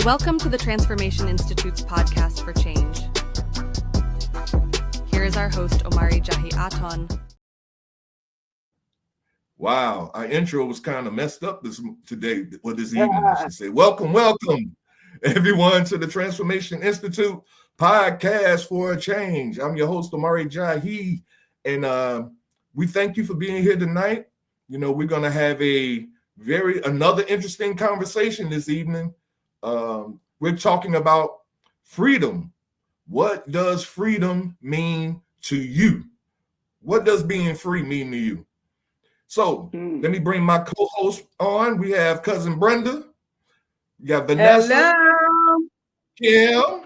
Welcome to the Transformation Institute's podcast for change. Here is our host, Omari Jahi Aton. Wow, our intro was kind of messed up this evening, I should say. Welcome, everyone, to the Transformation Institute podcast for a change. I'm your host, Omari Jahi, and we thank you for being here tonight. You know, we're going to have another interesting conversation this evening. We're talking about freedom. What does freedom mean to you? What does being free mean to you? So let me bring my co-host on. We have cousin Brenda. We got Vanessa. Hello. Kim.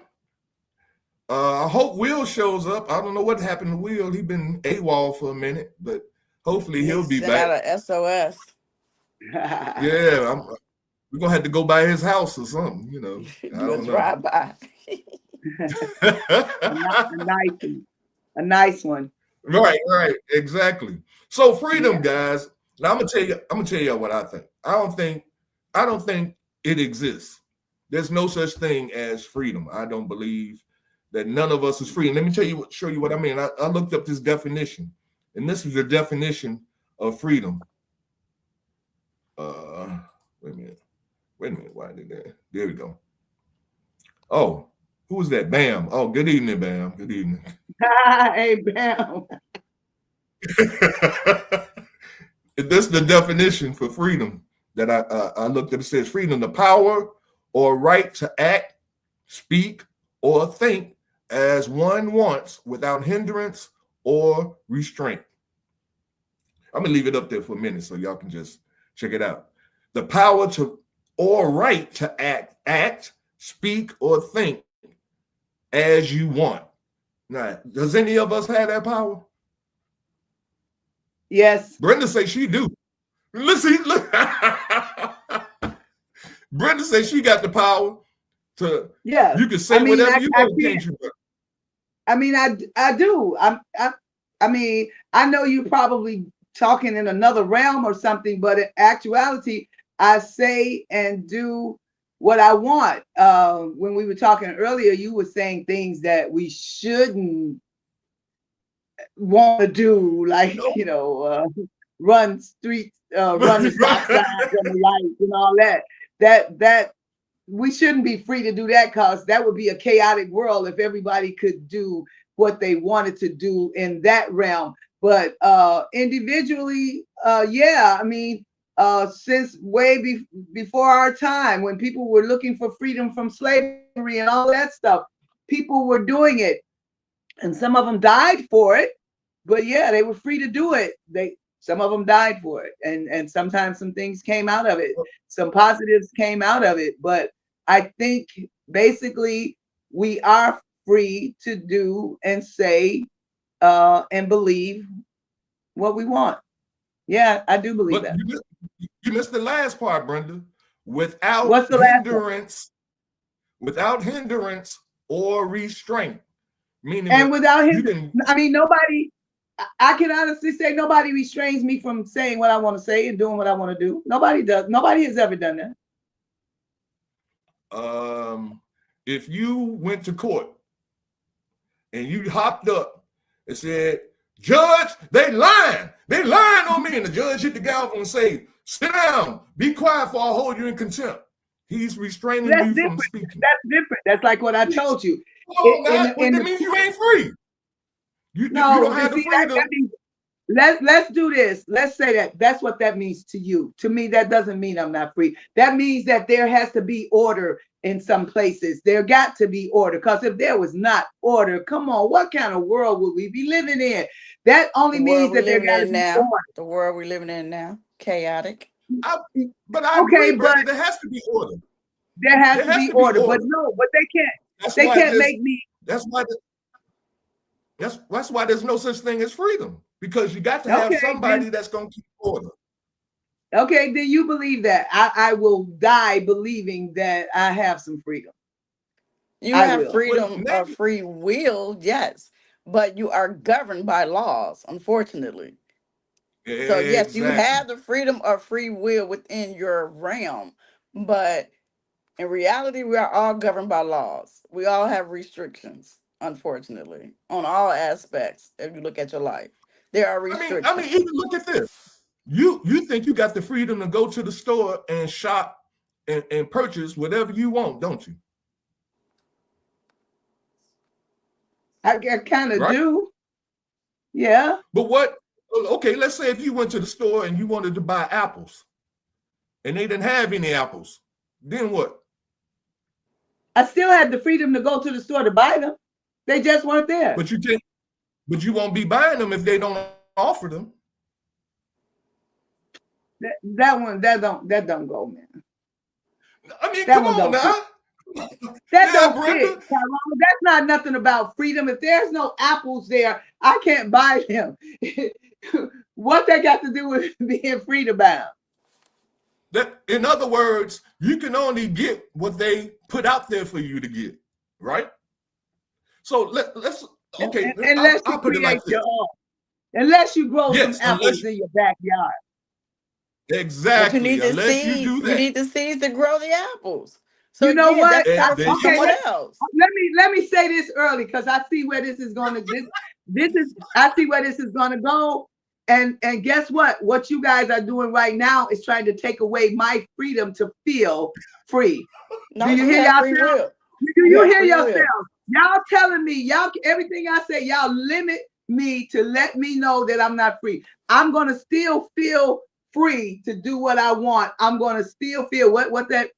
I hope Will shows up. I don't know what happened to Will. He's been AWOL for a minute, but hopefully he'll be back. Out of SOS. Yeah, we're gonna have to go by his house or something, you know. Let's ride by. A nice one. Right, exactly. So freedom, guys. Now I'm gonna tell you what I think. I don't think it exists. There's no such thing as freedom. I don't believe that none of us is free. And let me show you what I mean. I looked up this definition, and this is the definition of freedom. Wait a minute. Why did that? There we go. Oh, who was that? Bam. Oh, good evening, Bam. Good evening. Hey, Bam. This is the definition for freedom that I looked up. It says freedom, the power or right to act, speak, or think as one wants without hindrance or restraint. I'm gonna leave it up there for a minute so y'all can just check it out. The power to or right to act, speak, or think as you want. Now, does any of us have that power? Yes. Brenda say she do. Listen, look. Brenda say she got the power to. Yeah. You can say whatever you want. I do. I mean, I know you're probably talking in another realm or something, but in actuality, I say and do what I want. When we were talking earlier, you were saying things that we shouldn't want to do, like, you know, run streets, run the stop signs and the lights and all that. That we shouldn't be free to do that, because that would be a chaotic world if everybody could do what they wanted to do in that realm. But individually, yeah, I mean, since way before our time, when people were looking for freedom from slavery and all that stuff, people were doing it, and some of them died for it. But yeah, they were free to do it. Some of them died for it, and sometimes some things came out of it. Some positives came out of it. But I think basically we are free to do and say and believe what we want. Yeah, I do believe that. You missed the last part, Brenda. Without hindrance or restraint. Meaning, and without hindrance. I mean, I can honestly say nobody restrains me from saying what I want to say and doing what I want to do. Nobody does. Nobody has ever done that. If you went to court and you hopped up and said, "Judge, they lying on me," and the judge hit the gavel and say, "Sit down, be quiet, for I'll hold you in contempt." He's restraining you from speaking. That's different. That's like what I told you. That means you ain't free. You don't have the freedom. Let's do this. Let's say that's what that means to you. To me, that doesn't mean I'm not free. That means that there has to be order in some places. There got to be order, because if there was not order, come on, what kind of world would we be living in? That only means that there got to be order. The world we're living in now, chaotic. But I agree, but there has to be order. There has to be order, but they can't. They can't make me. That's why there's no such thing as freedom, because you got to have somebody that's going to keep order. Okay, then you believe that. I will die believing that I have some freedom. You have freedom of free will, yes, but you are governed by laws, unfortunately. So yes, you have the freedom of free will within your realm, but In reality, we are all governed by laws. We all have restrictions, unfortunately, on all aspects. If you look at your life, there are restrictions. I mean, even look at this. You think you got the freedom to go to the store and shop and purchase whatever you want, don't you? I kind of do. Yeah. But what? Okay, let's say if you went to the store and you wanted to buy apples, and they didn't have any apples, then what? I still had the freedom to go to the store to buy them. They just weren't there. But you won't be buying them if they don't offer them. That don't go, man. I mean, come on now. That don't fit. That's not nothing about freedom. If there's no apples there, I can't buy them. What that got to do with being free to buy them? That, in other words, you can only get what they put out there for you to get, right? So let's okay. Unless you put it like create your own. Unless you grow some apples in your backyard. Exactly. But you need the seeds. You need the seeds to grow the apples. So you know what? Okay, else. Let me say this early because I see where this is going to. I see where this is going to go. And guess what? What you guys are doing right now is trying to take away my freedom to feel free. No, do you hear yourself? Do you hear yourself? Y'all telling me, everything I say, y'all limit me to let me know that I'm not free. I'm gonna still feel free to do what I want. I'm gonna still feel what that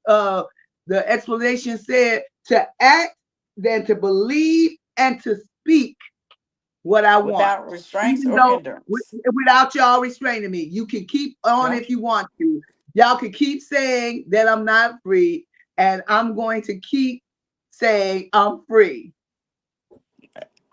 the explanation said, to act, then to believe, and to speak what I want. Without restraints or hindrance. Without y'all restraining me. You can keep on if you want to. Y'all can keep saying that I'm not free, and I'm going to keep saying I'm free.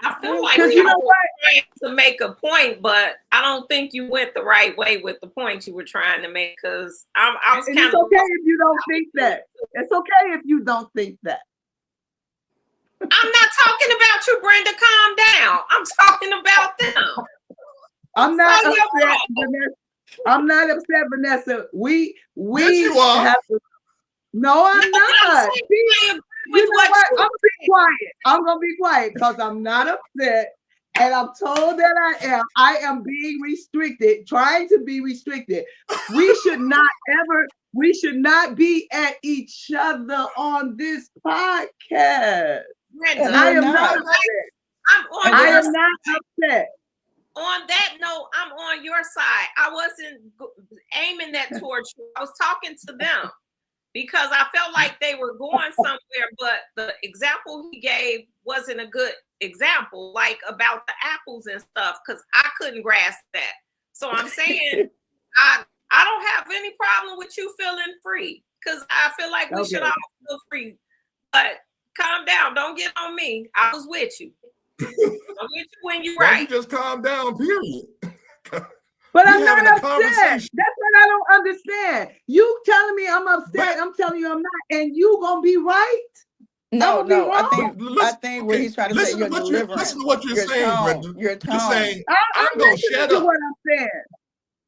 I feel like you know what? Trying to make a point, but I don't think you went the right way with the point you were trying to make, because I was kind of. It's okay if you don't think that. It's okay if you don't think that. I'm not talking about you, Brenda. Calm down. I'm talking about them. I'm not upset, Vanessa. I'm not upset, Vanessa. We yes, you are. have to. No, I'm not. You know what? I'm gonna be quiet. I'm gonna be quiet because I'm not upset, and I'm told that I am. I am being restricted, trying to be restricted. We should not be at each other on this podcast. Brenda, I am not upset. I am not upset. On that note, I'm on your side. I wasn't aiming that towards you. I was talking to them because I felt like they were going somewhere, but the example he gave wasn't a good example, like about the apples and stuff, because I couldn't grasp that. So I'm saying I don't have any problem with you feeling free, because I feel like we should all feel free. But calm down. Don't get on me. I was with you. I'm with you when you're right. You just calm down, period. But I'm not upset. That's what I don't understand. You telling me I'm upset. I'm telling you I'm not. And you going to be right? No. I think what he's trying to say, you're delivering. Listen to what you're saying, Brenda. You're saying, I'm going to shut up. What I'm saying.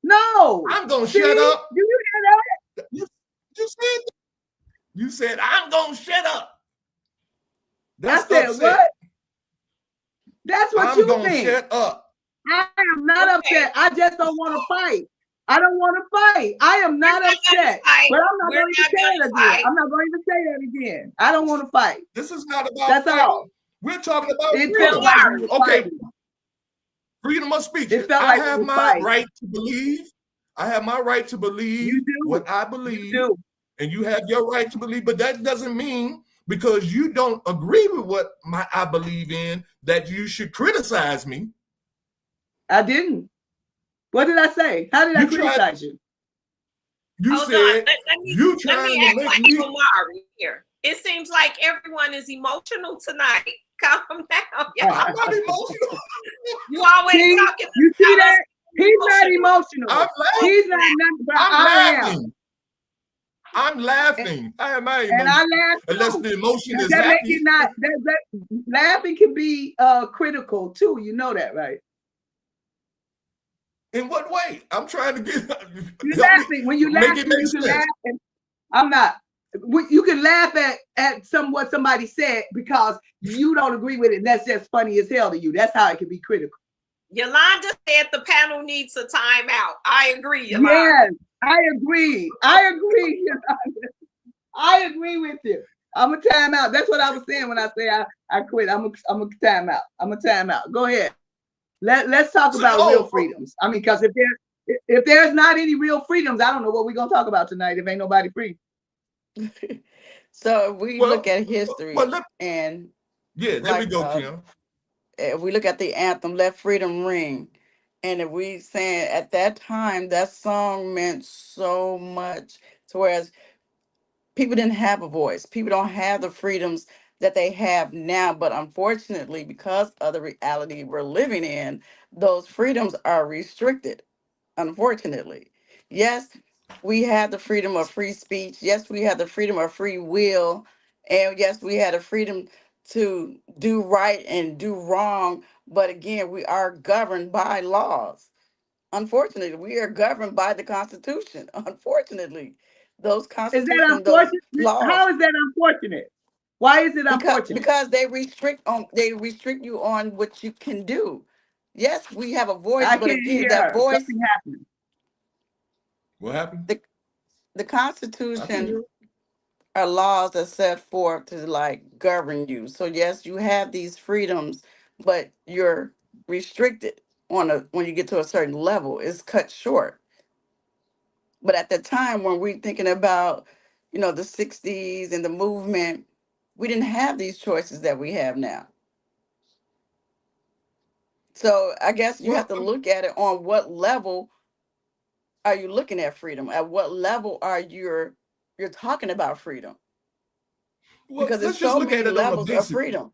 No. I'm going to shut up. Do you hear that? You said, I'm going to shut up. That's what? That's what you think. I'm going to shut up. I am not upset. I just don't want to fight. I don't want to fight. I am not upset. But I'm not going to say it again. I'm not going to say that again. I don't want to fight. This is not about That's fighting. all. We're talking about freedom. Okay. Freedom of speech. I have my right to believe. I have my right to believe what I believe. You do. And you have your right to believe, but that doesn't mean because you don't agree with what I believe in that you should criticize me. I didn't. What did I say? How did I criticize you? You said you trying to make me Omari here. It seems like everyone is emotional tonight. Calm down, y'all. I'm not emotional. You always talking. You see that? He's not emotional. He's not nothing, but I am. I'm laughing. I am not emotional. And I laugh unless the emotion is that happy. Laughing can be critical too. You know that, right? In what way? I'm trying to get. You're laughing when you laugh. You can laugh. I'm not. you can laugh at what somebody said because you don't agree with it, and that's just funny as hell to you. That's how it can be critical. Yolanda said the panel needs a timeout. I agree, Yolanda. Yes, I agree. Yolanda. I agree with you. I'm a timeout. That's what I was saying when I say I quit. I'm a timeout. I'm a timeout. Go ahead. Let's talk about real freedoms. I mean, because if there's not any real freedoms, I don't know what we're gonna talk about tonight if ain't nobody free. So if we look at history and there we go, Kim. If we look at the anthem, Let Freedom Ring, and if we saying at that time that song meant so much, to whereas people didn't have a voice, people don't have the freedoms that they have now. But unfortunately, because of the reality we're living in, those freedoms are restricted. Unfortunately, yes, we had the freedom of free speech. Yes, we had the freedom of free will. And yes, we had the freedom to do right and do wrong. But again, we are governed by laws. Unfortunately, we are governed by the Constitution. Unfortunately, those Is that constitutions, those unfortunate? laws. How is that unfortunate? Why is it unfortunate? Because they restrict you on what you can do. Yes, we have a voice, I but can't again, hear that voice. something happening. What happened? The Constitution are laws that set forth to like govern you. So yes, you have these freedoms, but you're restricted when you get to a certain level. It's cut short. But at the time when we're thinking about, the 60s and the movement, we didn't have these choices that we have now. So I guess you have to look at it on what level are you looking at freedom? At what level are you're talking about freedom? Because there's so many levels of freedom.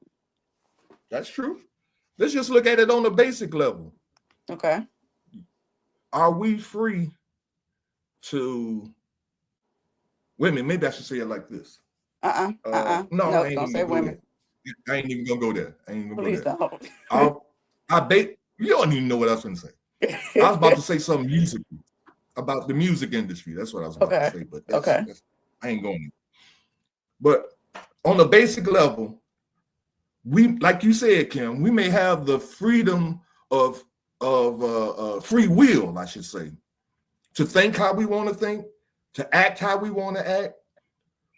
That's true. Let's just look at it on a basic level. Okay. Are we free to women? Maybe I should say it like this. No, I ain't don't say women. I ain't even gonna go there. Please don't. You don't even know what I was gonna say. I was about to say something musical about the music industry. That's what I was about to say. But I ain't going there. But on a basic level, we, like you said, Kim, we may have the freedom of free will, I should say, to think how we want to think, to act how we want to act.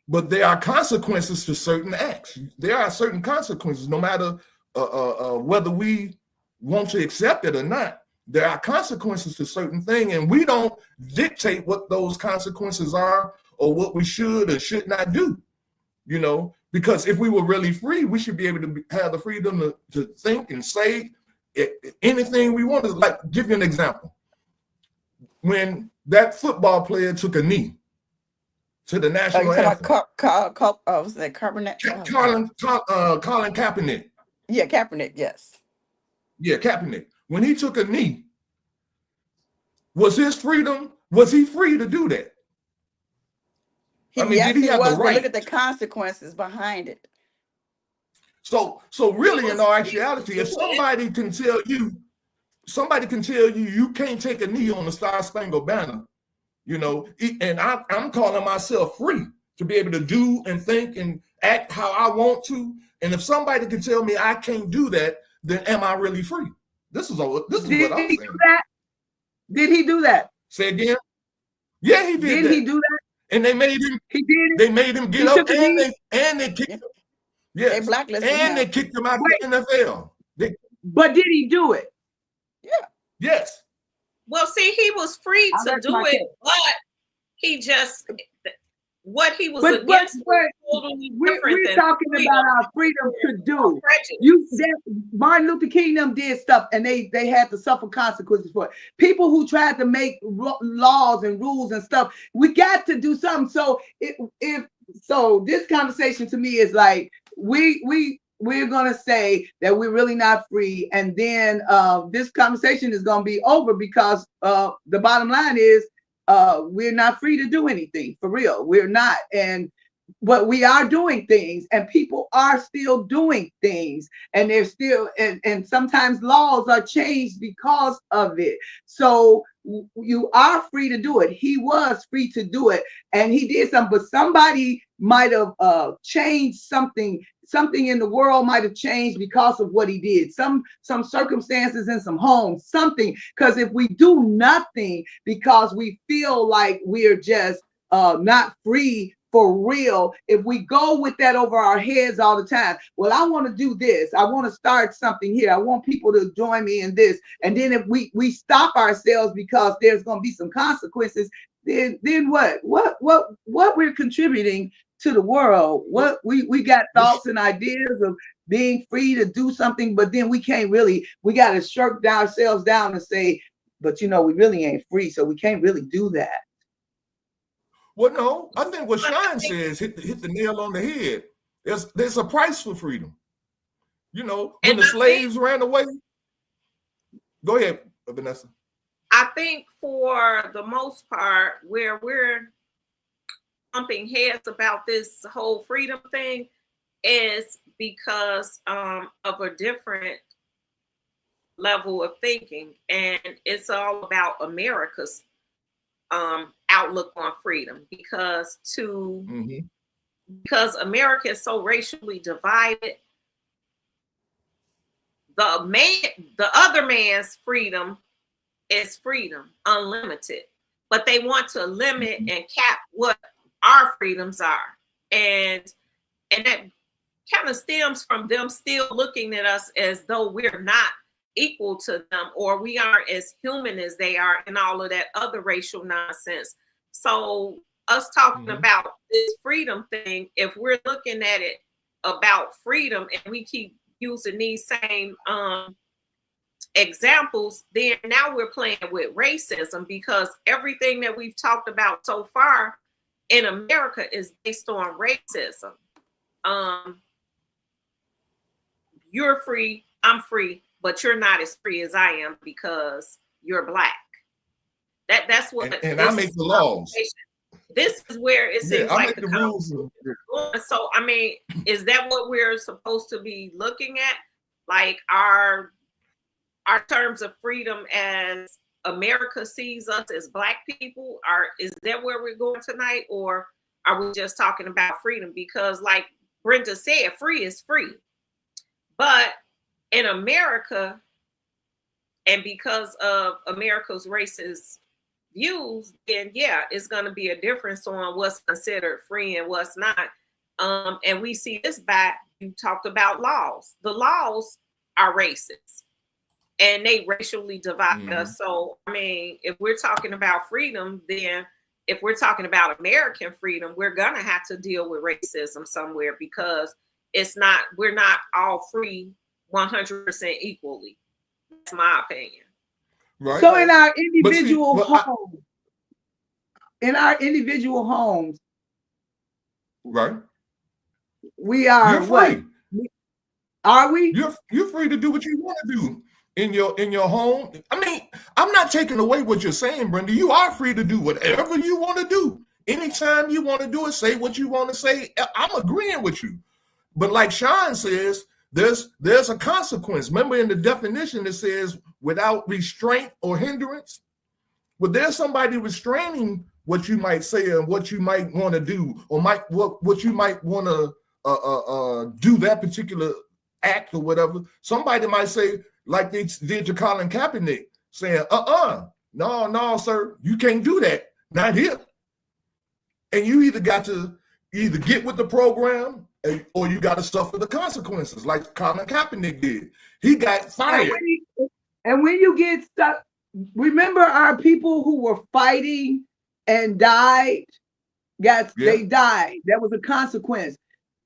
But there are consequences to certain acts. There are certain consequences, no matter whether we want to accept it or not. There are consequences to certain things, and we don't dictate what those consequences are or what we should or should not do. Because if we were really free, we should be able to have the freedom to think and say anything we want to. Like, give you an example. When that football player took a knee to the national anthem. Was that Colin Kaepernick. Yeah, Kaepernick, yes. Yeah, Kaepernick. When he took a knee, was his freedom? Was he free to do that? Did he have the right? Look at the consequences behind it. So really, in all actuality, if somebody can tell you you can't take a knee on the Star Spangled Banner, and I'm calling myself free to be able to do and think and act how I want to. And if somebody can tell me I can't do that, then am I really free? This is what I'm saying. Did he do that? Say again? Yeah, he did. Did he do that? And they made him. He did. They made him get up, and they kicked him. Yes, they blacklisted him. They kicked him out of the NFL. But did he do it? Yeah. Yes. Well, see, he was free to do it, but he just what he was against was totally different. We're talking about our freedom to do. Martin Luther King them did stuff, and they had to suffer consequences for it. People who tried to make laws and rules and stuff, we got to do something. So so this conversation to me is like we're gonna say that we're really not free, and then this conversation is gonna be over because the bottom line is we're not free to do anything for real. We're not, and but we are doing things, and people are still doing things, and they're still, and sometimes laws are changed because of it. So you are free to do it. He was free to do it, and he did something, but somebody might have changed something. Something in the world might have changed because of what he did. Some circumstances in some homes, something. Because if we do nothing because we feel like we're just not free for real, if we go with that over our heads all the time, well, I want to do this, I want to start something here, I want people to join me in this, and then if we stop ourselves because there's going to be some consequences, then what we're contributing to the world? What we got thoughts and ideas of being free to do something, but then we can't really, we got to shirk ourselves down and say, but we really ain't free, so we can't really do that. Well, no, I think what Shine says hit the nail on the head. There's a price for freedom. When the slaves ran away. Go ahead, Vanessa. I think for the most part, where we're bumping heads about this whole freedom thing is because of a different level of thinking, and it's all about America's outlook on freedom, because America is so racially divided. The other man's freedom is freedom, unlimited, but they want to limit and cap what our freedoms are, and that kind of stems from them still looking at us as though we're not equal to them, or we aren't as human as they are, and all of that other racial nonsense. So us talking about this freedom thing, if we're looking at it about freedom and we keep using these same examples, then now we're playing with racism, because everything that we've talked about so far in America is based on racism. You're free, I'm free, but you're not as free as I am because you're Black. That's what. And I make the laws. This is where it seems like the rules. So, I mean, is that what we're supposed to be looking at? Like our terms of freedom as America sees us as Black people? Is that where we're going tonight? Or are we just talking about freedom? Because like Brenda said, free is free. But in America, and because of America's racist views, then yeah, it's going to be a difference on what's considered free and what's not. And we see this back. You talked about laws. The laws are racist, and they racially divide us. So, I mean, if we're talking about freedom, then if we're talking about American freedom, we're going to have to deal with racism somewhere, because we're not all free 100% equally. That's my opinion. Right. So in our individual homes, right, we are you're free. Are we? You're free to do what you want to do in your home. I mean, I'm not taking away what you're saying, Brenda. You are free to do whatever you want to do. Anytime you want to do it, say what you want to say. I'm agreeing with you. But like Sean says, there's a consequence. Remember in the definition it says without restraint or hindrance. Well, there's somebody restraining what you might say and what you might want to do, or what you might want to do that particular act or whatever. Somebody might say, like they did to Colin Kaepernick, saying, no, sir, you can't do that. Not here. And you either got to get with the program, or you got to suffer the consequences, like Colin Kaepernick did. He got fired. And when you get stuck, remember our people who were fighting and died? They died. That was a consequence.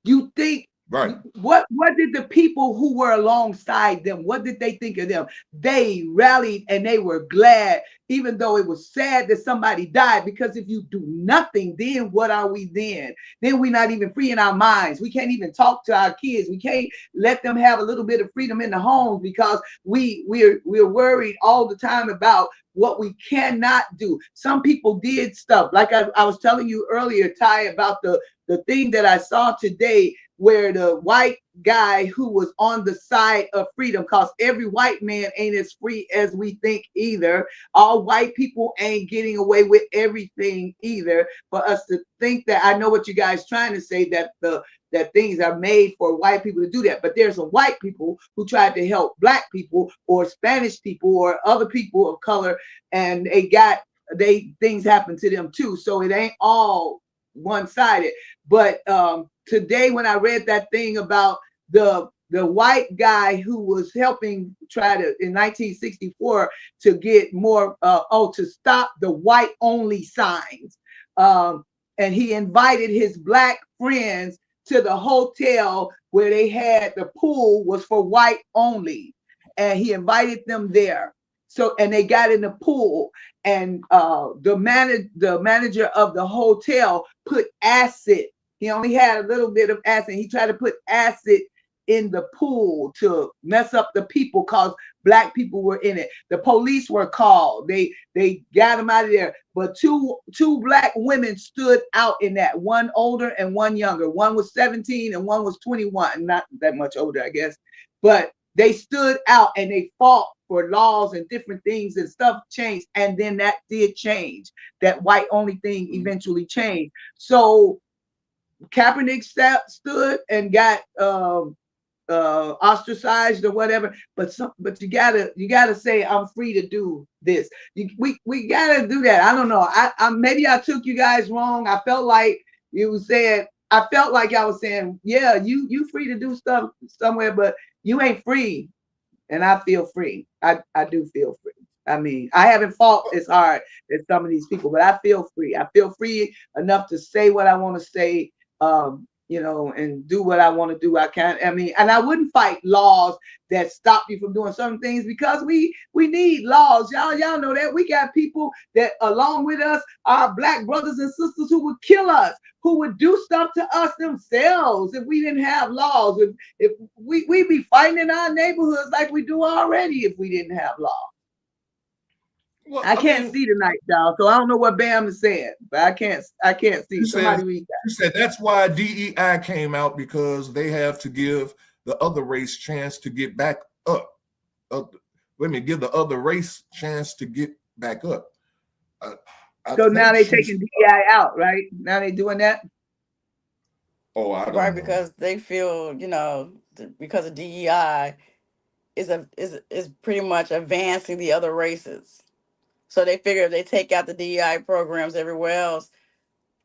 You think Right. What did the people who were alongside them, what did they think of them? They rallied and they were glad, even though it was sad that somebody died, because if you do nothing, then what are we then? Then we're not even free in our minds. We can't even talk to our kids. We can't let them have a little bit of freedom in the homes because we're worried all the time about what we cannot do. Some people did stuff like I was telling you earlier, Ty, about the thing that I saw today, where the white guy who was on the side of freedom, because every white man ain't as free as we think either. All white people ain't getting away with everything either. For us to think that, I know what you guys trying to say, that that things are made for white people to do that, but there's some white people who tried to help black people or Spanish people or other people of color, and things happen to them too. So it ain't all one-sided. But today when I read that thing about the white guy who was helping try to, in 1964, to get more to stop the white only signs, and he invited his black friends to the hotel where they had the pool was for white only, and he invited them there. So, and they got in the pool, and the manager of the hotel put acid. He only had a little bit of acid. He tried to put acid in the pool to mess up the people because black people were in it. The police were called. They got him out of there. But two black women stood out in that, one older and one younger. One was 17 and one was 21, not that much older, I guess. But they stood out and they fought for laws and different things, and stuff changed. And then that did change. That white only thing eventually changed. So Kaepernick stood and got ostracized or whatever, but you gotta say, I'm free to do this. We gotta do that. I don't know. I maybe I took you guys wrong. I felt like you said, I felt like I was saying, yeah, you free to do stuff somewhere, but you ain't free. And I feel free. I do feel free. I mean, I haven't fought as hard as some of these people, but I feel free. I feel free enough to say what I want to say, and do what I want to do. And I wouldn't fight laws that stop you from doing certain things, because we need laws. Y'all know that we got people that along with us, our black brothers and sisters, who would kill us, who would do stuff to us themselves if we didn't have laws. If we'd be fighting in our neighborhoods like we do already if we didn't have laws. Well, I can't see tonight, y'all, so I don't know what Bam is saying, but I can't see. Somebody read that. You said that's why DEI came out, because they have to give the other race chance to get back up. Give the other race chance to get back up. So now they're taking DEI out, right? Now they're doing that. Oh, I don't right, know. because they feel, because of DEI is pretty much advancing the other races. So they figure if they take out the DEI programs everywhere else,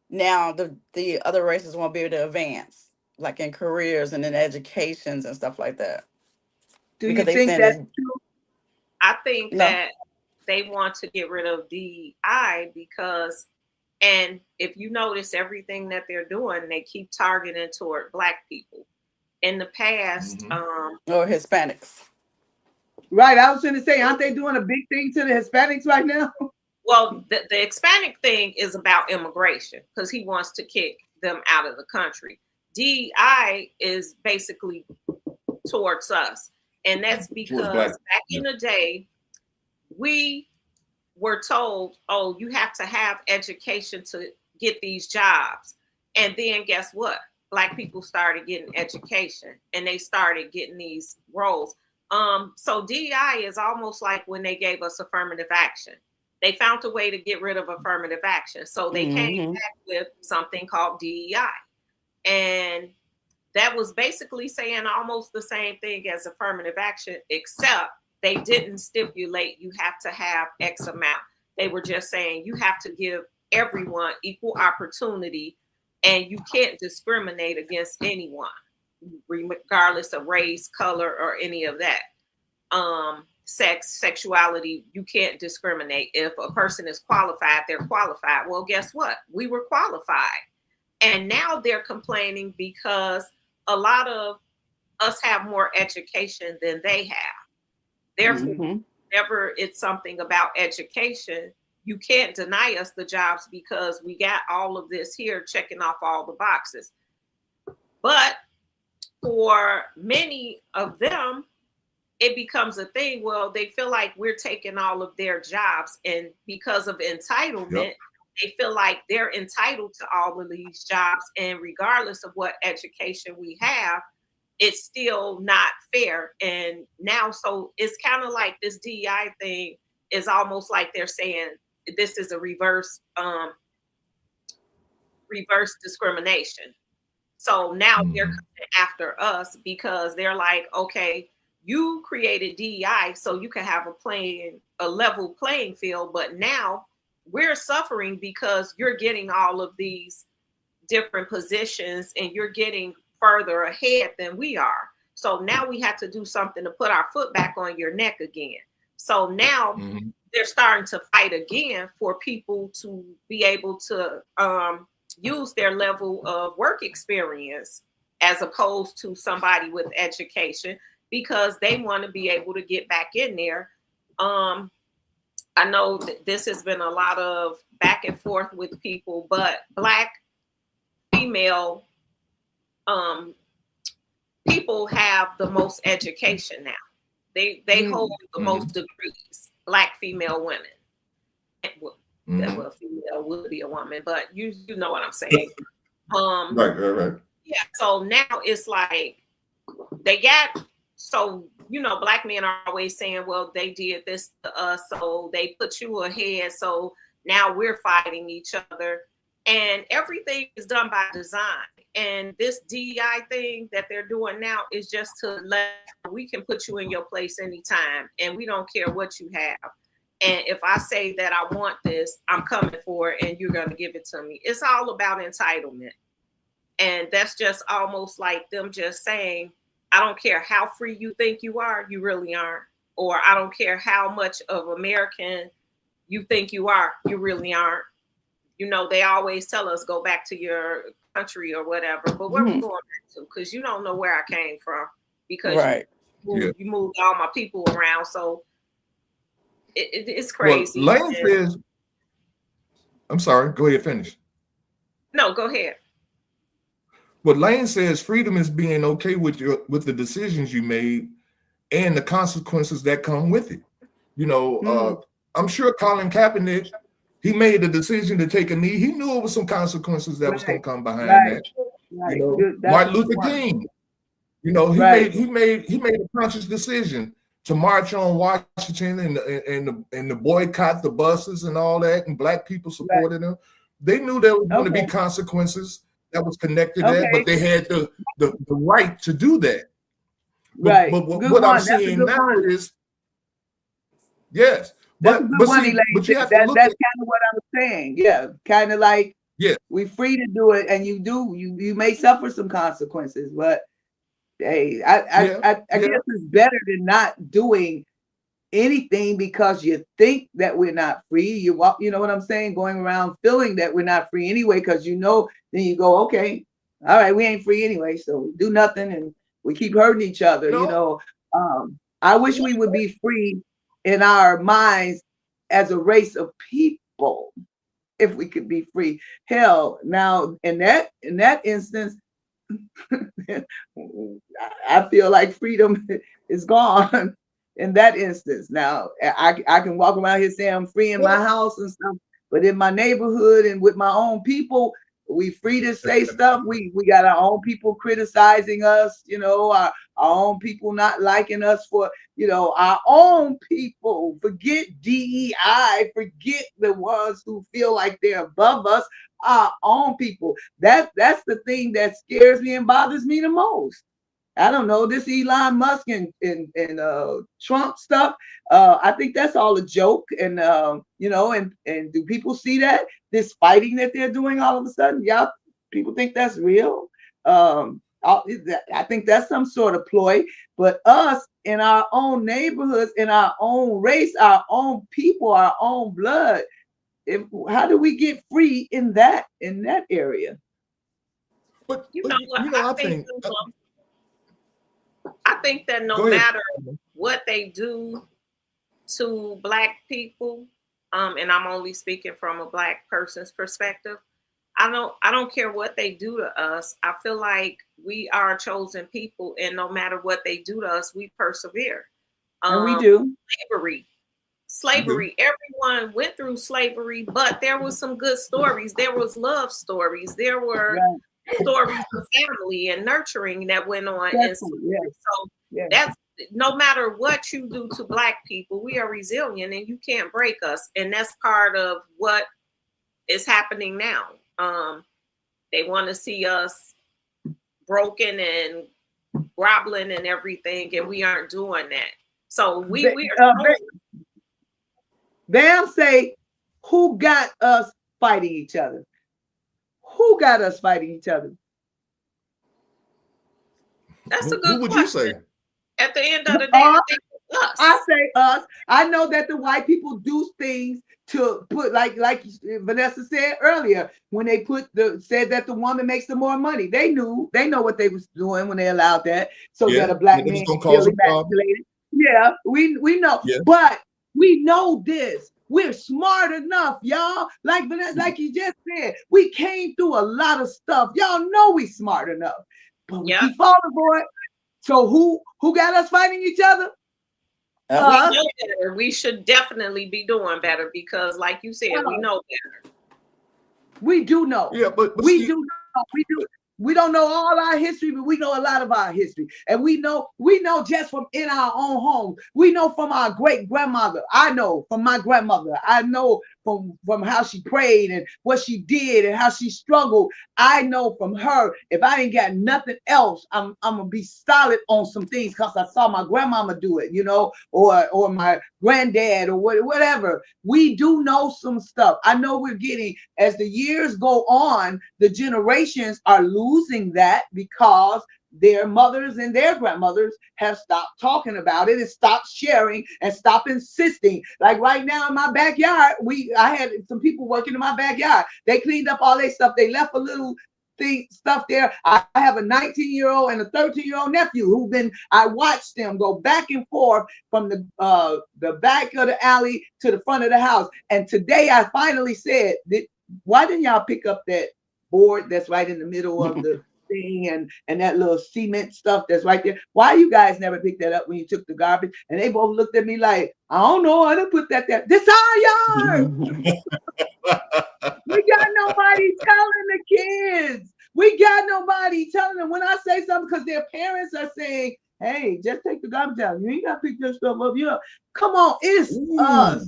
now the other races won't be able to advance, like in careers and in educations and stuff like that. Do you think that's true? I think that they want to get rid of DEI because, and if you notice everything that they're doing, they keep targeting toward black people. In the past, or Hispanics. Right, I was going to say, aren't they doing a big thing to the Hispanics right now? Well, the Hispanic thing is about immigration, because he wants to kick them out of the country. DEI is basically towards us. And that's because back in the day, we were told, oh, you have to have education to get these jobs. And then guess what? Black people started getting education and they started getting these roles. So DEI is almost like when they gave us affirmative action. They found a way to get rid of affirmative action. So they came back with something called DEI. And that was basically saying almost the same thing as affirmative action, except they didn't stipulate you have to have X amount. They were just saying you have to give everyone equal opportunity and you can't discriminate against anyone, regardless of race, color, or any of that. Sex, sexuality, you can't discriminate. If a person is qualified, they're qualified. Well, guess what? We were qualified. And now they're complaining because a lot of us have more education than they have. Therefore, whenever it's something about education, you can't deny us the jobs because we got all of this here checking off all the boxes. But for many of them, it becomes a thing. Well, they feel like we're taking all of their jobs, and because of entitlement, they feel like they're entitled to all of these jobs. And regardless of what education we have, it's still not fair. And now, so it's kind of like this DEI thing is almost like they're saying this is a reverse discrimination. So now they're coming after us because they're like, okay, you created DEI so you can have a level playing field, but now we're suffering because you're getting all of these different positions and you're getting further ahead than we are. So now we have to do something to put our foot back on your neck again. So now they're starting to fight again for people to be able to use their level of work experience as opposed to somebody with education, because they want to be able to get back in there. I know that this has been a lot of back and forth with people, but Black female people have the most education now. They hold the most degrees. Black female women. Well, that female would be a woman, but you know what I'm saying. Right. Yeah. So now it's like they got, so Black men are always saying, well, they did this to us, so they put you ahead, so now we're fighting each other, and everything is done by design. And this DEI thing that they're doing now is just to we can put you in your place anytime, and we don't care what you have. And if I say that I want this, I'm coming for it, and you're going to give it to me. It's all about entitlement. And that's just almost like them just saying, I don't care how free you think you are, you really aren't. Or I don't care how much of American you think you are, you really aren't. They always tell us go back to your country or whatever, but where we going back to? Because you don't know where I came from, because you moved all my people around. So it's crazy. Well, Lane says, I'm sorry, go ahead, finish. No, go ahead. But Lane says freedom is being okay with the decisions you made and the consequences that come with it. I'm sure Colin Kaepernick, he made a decision to take a knee. He knew it was some consequences that was going to come behind that. Martin Luther King, he made a conscious decision to march on Washington and to boycott the buses and all that, and Black people supported him. They knew there was going to be consequences that was connected to that, but they had the right to do that. But what I'm seeing now is, yes. But you have to look that's kind of what I'm saying. Yeah, kind of like we free to do it, and you may suffer some consequences, but hey, I guess it's better than not doing anything because you think that we're not free. You know what I'm saying? Going around feeling that we're not free anyway, because then you go, okay, all right, we ain't free anyway, so do nothing, and we keep hurting each other. I wish we would be free in our minds as a race of people, if we could be free. Hell, now in that instance, I feel like freedom is gone in that instance. Now I can walk around here saying I'm free in my house and stuff, but in my neighborhood and with my own people, we free to say stuff. We got our own people criticizing us, our own people not liking us for, our own people. Forget DEI, forget the ones who feel like they're above us, our own people. That's the thing that scares me and bothers me the most. I don't know, this Elon Musk and Trump stuff. I think that's all a joke. And and do people see that this fighting that they're doing all of a sudden? Yeah, people think that's real. I think that's some sort of ploy. But us in our own neighborhoods, in our own race, our own people, our own blood, how do we get free in that area? But You know what? I think that no Go ahead. matter what they do to Black people, and I'm only speaking from a Black person's perspective, I don't care what they do to us. I feel like we are chosen people, and no matter what they do to us, we persevere. And we do. Slavery. Everyone went through slavery, but there was some good stories. There was love stories. There were stories of family and nurturing that went on. And so that's, no matter what you do to Black people, we are resilient and you can't break us. And that's part of what is happening now. They want to see us broken and groveling and everything, and we aren't doing that. So we are. They'll say, who got us fighting each other? Who got us fighting each other? That's a good Who would question. you say? At the end of the day, I think it's us. I say us. I know that the white people do things to put, like Vanessa said earlier, when they said that the woman makes the more money. They know what they was doing when they allowed that. So that a Black man feel emasculated. Yeah, we know. Yeah. But we know this. We're smart enough, y'all. Like you just said, we came through a lot of stuff. Y'all know we smart enough. But we keep falling for it. So who got us fighting each other? We know better. We should definitely be doing better because, like you said, we know better. We do know. Yeah, but we do know. We do. We don't know all our history, but we know a lot of our history. And we know just from in our own home. We know from our great grandmother. I know from my grandmother. I know from how she prayed and what she did and how she struggled. I know from her, if I ain't got nothing else, I'm gonna be solid on some things because I saw my grandmama do it, or my granddad or whatever. We do know some stuff. I know we're getting, as the years go on, the generations are losing that because their mothers and their grandmothers have stopped talking about it and stopped sharing and stopped insisting. Like right now in my backyard, I had some people working in my backyard. They cleaned up all their stuff. They left a little stuff there. I have a 19-year-old and a 13-year-old nephew I watched them go back and forth from the back of the alley to the front of the house. And today I finally said, why didn't y'all pick up that board that's right in the middle of the thing and that little cement stuff that's right there? Why you guys never picked that up when you took the garbage? And they both looked at me like, I don't know, I didn't put that there. This our yard. We got nobody telling the kids. We got nobody telling them. When I say something, because their parents are saying, hey, just take the garbage out. You ain't got to pick this stuff up. Come on, it's us.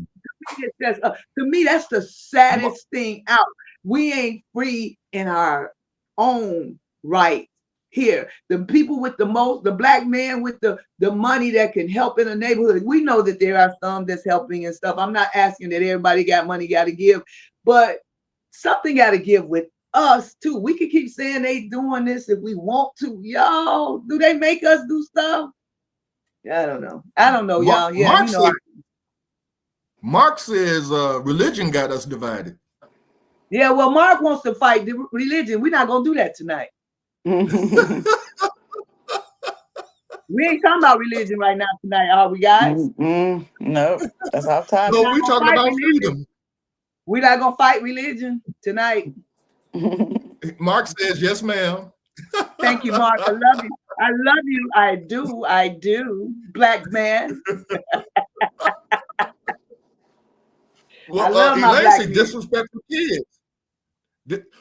To me, that's the saddest thing out. We ain't free in our own right here. The people with the Black man with the money that can help in the neighborhood. We know that there are some that's helping and stuff. I'm not asking that everybody got money got to give, but something got to give with us too. We can keep saying they doing this if we want to. Y'all, do they make us do stuff? I don't know, y'all. Yeah, Mark says religion got us divided. Yeah, well, Mark wants to fight the religion. We're not gonna do that tonight. We ain't talking about religion right now tonight, are we, guys? No, that's our time. No, we're talking about freedom. We're not gonna fight religion tonight. Mark says, yes, ma'am. Thank you, Mark. I love you. I love you. I do. Black man. Well, Elaine, disrespectful kids.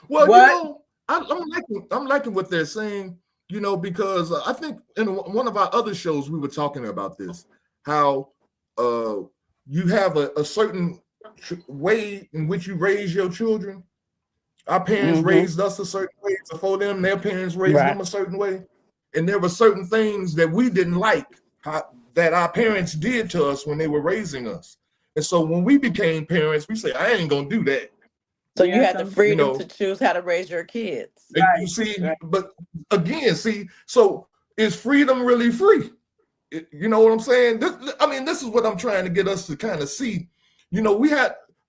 Well, what? I'm liking what they're saying, because I think in one of our other shows we were talking about this, how you have a certain way in which you raise your children. Our parents raised us a certain way before them. Their parents raised them a certain way. And there were certain things that we didn't like that our parents did to us when they were raising us. And so when we became parents, we say, I ain't going to do that. So you had the freedom to choose how to raise your kids. Right. You see, but again, so is freedom really free? You know what I'm saying? This is what I'm trying to get us to kind of see.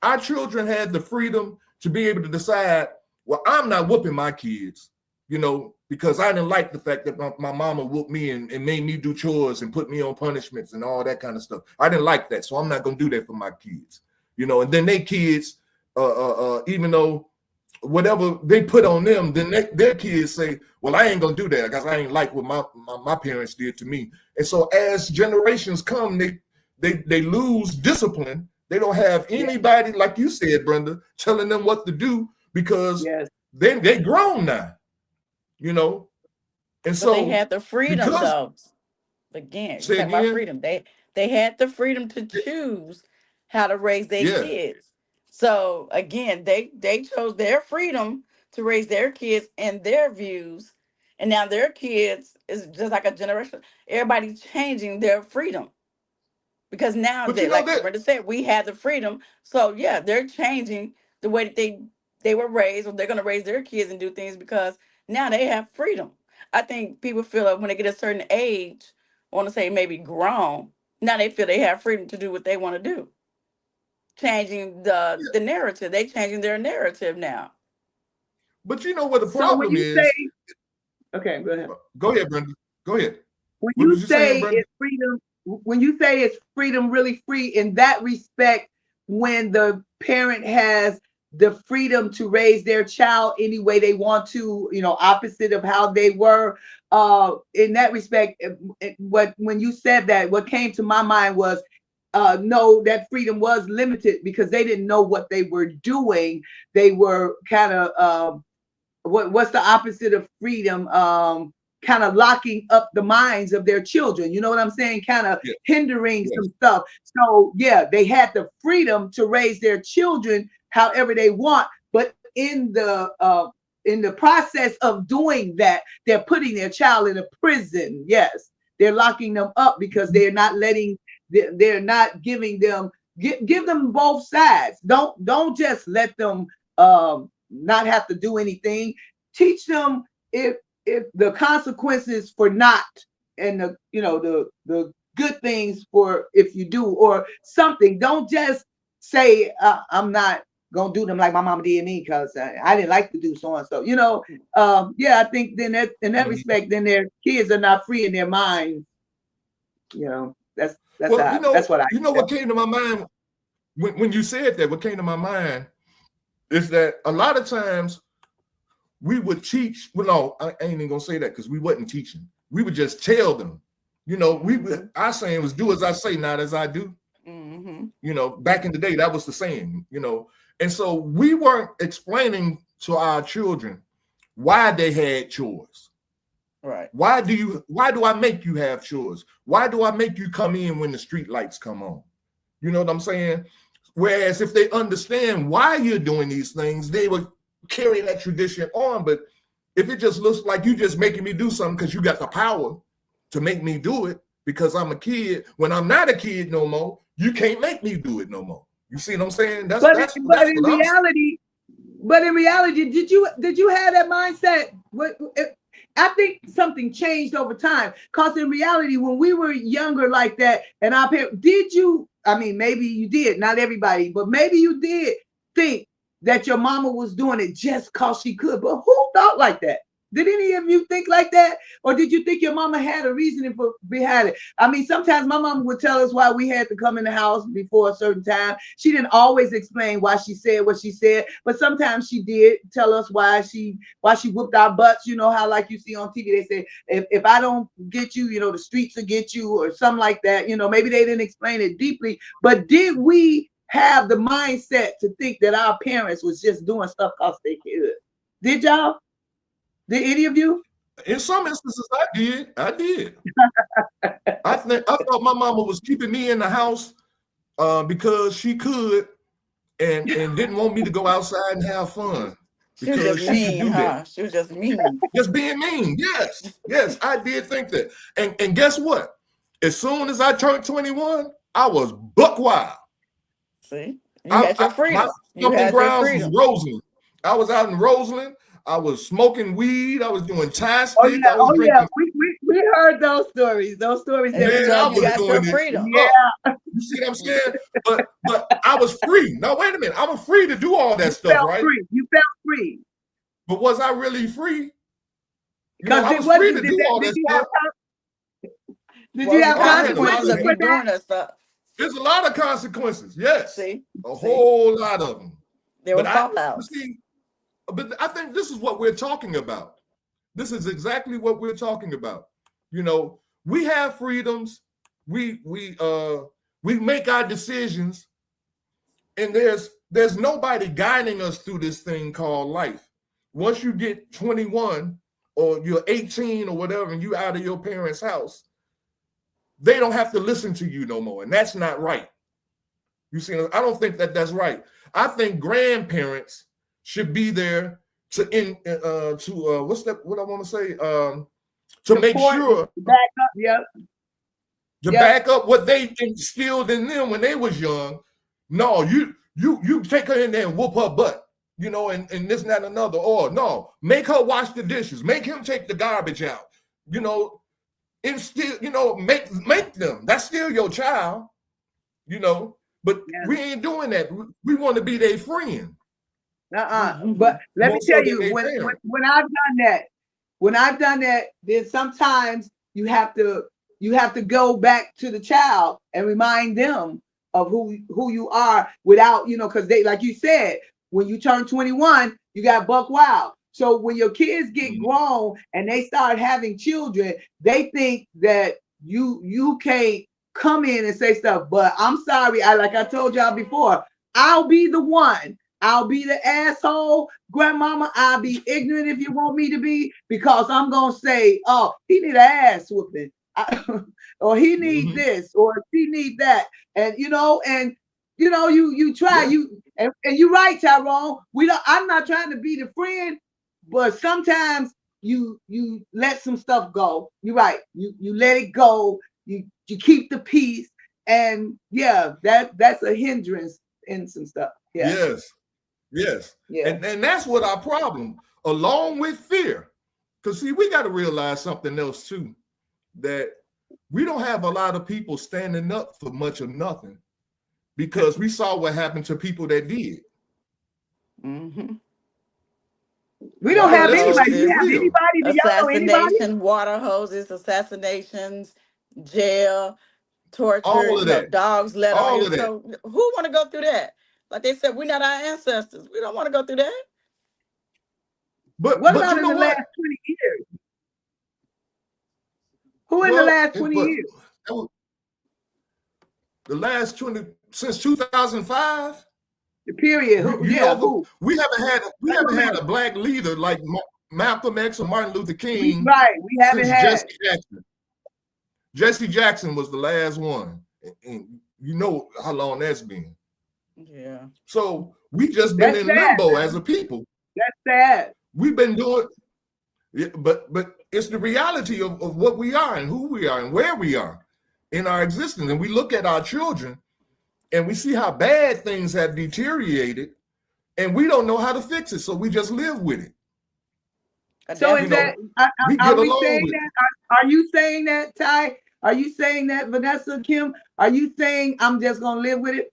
Our children had the freedom to be able to decide, well, I'm not whooping my kids. you know, because I didn't like the fact that my mama whooped me and made me do chores and put me on punishments and all that kind of stuff. I didn't like that. So I'm not going to do that for my kids, you know, and then they kids, even though whatever they put on them, then their kids say, well, I ain't going to do that because I ain't like what my parents did to me. And so as generations come, they lose discipline. They don't have anybody, like you said, Brenda, telling them what to do because they grown now, you know. And but so they had the freedom though. Again, say talking about again? freedom. They had the freedom to choose how to raise their Yeah. kids. So again, they chose their freedom to raise their kids and their views. And now their kids is just like a generation. Everybody's changing their freedom. Because now But they, you know like that Brenda said, we had the freedom. So yeah, they're changing the way that they were raised, or they're gonna raise their kids and do things because now they have freedom. I think people feel like when they get a certain age, I want to say maybe grown, now they feel they have freedom to do what they want to do. Changing the narrative. They changing their narrative now. but you know what the So when problem you is. say, okay, go ahead. Go ahead, Brenda. Go ahead. When What you was you say saying, Brenda? it's freedom, when you say it's freedom really free in that respect, when the parent has the freedom to raise their child any way they want to, you know, opposite of how they were, in that respect, when you said that, what came to my mind was, no, that freedom was limited because they didn't know what they were doing. They were kind of what's the opposite of freedom? Kind of locking up the minds of their children. You know what I'm saying? Kind of hindering some stuff. So yeah, they had the freedom to raise their children however they want, but in the process of doing that, they're putting their child in a prison. Yes, they're locking them up because they're not letting. They're not giving them. Give them both sides. Don't just let them not have to do anything. Teach them if the consequences for not, and the, you know, the good things for if you do or something. Don't just say I'm not gonna do them like my mama did me because I didn't like to do so and so. You know, yeah, I think then that in that respect, then their kids are not free in their minds. You know, that's Well, you know, that's what I. You know what came to my mind when you said that. What came to my mind is that a lot of times we would teach. Well, no, I ain't even gonna say that because we wasn't teaching. We would just tell them. You know, our saying was "do as I say, not as I do." Mm-hmm. You know, back in the day, that was the saying. You know, and so we weren't explaining to our children why they had chores. Right. Why do I make you have chores? Why do I make you come in when the street lights come on? You know what I'm saying? Whereas if they understand why you're doing these things, they would carry that tradition on. But if it just looks like you just making me do something because you got the power to make me do it because I'm a kid, when I'm not a kid no more, you can't make me do it no more. You see what I'm saying? But in reality, did you have that mindset? I think something changed over time. Because in reality, when we were younger like that, and our parents, I mean, maybe you did, not everybody, but maybe you did think that your mama was doing it just because she could. But who thought like that? Did any of you think like that? Or did you think your mama had a reasoning behind it? I mean, sometimes my mama would tell us why we had to come in the house before a certain time. She didn't always explain why she said what she said, but sometimes she did tell us why she whooped our butts. You know how, like you see on TV, they say, if I don't get you, you know, the streets will get you, or something like that. You know, maybe they didn't explain it deeply, but did we have the mindset to think that our parents was just doing stuff because they could? Did y'all? Did any of you? In some instances, I did. I thought my mama was keeping me in the house because she could and didn't want me to go outside and have fun. She was just mean, huh? She was just mean. Just being mean. Yes, I did think that. And guess what? As soon as I turned 21, I was buck wild. See, you had your freedom. My grounds was Roseland. I was out in Roseland. I was smoking weed. I was doing tie stick. I was drinking. We heard those stories. Those stories. Man, I was doing freedom. Yeah. You see what I'm saying? But I was free. No, wait a minute. I was free to do all that stuff, right? You felt free. But was I really free? Because I was free to do all that stuff. Did you have As consequences long as for you doing that? that stuff. There's a lot of consequences. Yes, See, a whole lot of them. there were But fallouts. but I think this is what we're talking about. This is exactly what we're talking about. We have freedoms. We make our decisions, and there's nobody guiding us through this thing called life. Once you get 21 or you're 18 or whatever, and you out of your parents' house, they don't have to listen to you no more, and that's not right. You see, I don't think that's right. I think grandparents should be there to what's that? What I want to say? To make sure back up, to back up what they instilled in them when they was young. No, you take her in there and whoop her butt, and this and that and another. Or no, make her wash the dishes, make him take the garbage out, instill, make them. That's still your child, but we ain't doing that. We want to be their friend. But let me tell you, when I've done that, then sometimes you have to go back to the child and remind them of who you are without, because they, like you said, when you turn 21, you got buck wild. So when your kids get grown and they start having children, they think that you can't come in and say stuff. But I'm sorry, like I told y'all before, I'll be the one. I'll be the asshole, grandmama. I'll be ignorant if you want me to be, because I'm gonna say, oh, he need an ass whooping, or he need this, or she need that, and you try, and you're right, Tyrone. I'm not trying to be the friend, but sometimes you let some stuff go. You're right. You let it go. You keep the peace, and that's a hindrance in some stuff. Yeah. Yes. And that's what our problem, along with fear. Because see, we got to realize something else too, that we don't have a lot of people standing up for much of nothing, because we saw what happened to people that did. We don't have anybody. Do you have anybody? Do y'all know anybody? Assassination, water hoses, assassinations, jail, torture, all of that. Dogs let all on you. of that. So who want to go through that? Like they said, we're not our ancestors. We don't want to go through that. But what about in the last 20 years? Who in the last 20 years? The last 20 since 2005. The period. Who? We haven't had a black leader like Malcolm X or Martin Luther King. Right. We haven't had Jesse Jackson. Jesse Jackson was the last one, and you know how long that's been. Yeah. So we just been in limbo as a people. That's sad. We've been doing, but it's the reality of what we are and who we are and where we are in our existence. And we look at our children and we see how bad things have deteriorated, and we don't know how to fix it. So we just live with it. So is that, are we saying that? Are you saying that, Ty? Are you saying that, Vanessa, Kim? Are you saying I'm just going to live with it?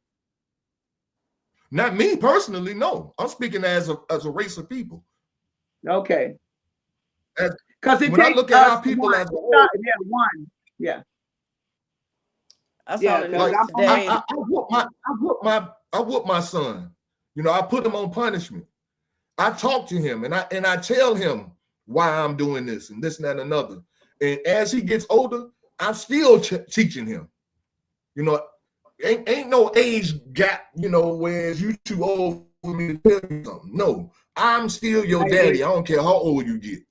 Not me personally, no. I'm speaking as a race of people. Okay. Because when I look at our people as a whole, yeah. I whoop my son. I put him on punishment. I talk to him and I tell him why I'm doing this and this and that and another. And as he gets older, I'm still teaching him. Ain't no age gap, where you too old for me to tell you something. No, I'm still your daddy. I don't care how old you get.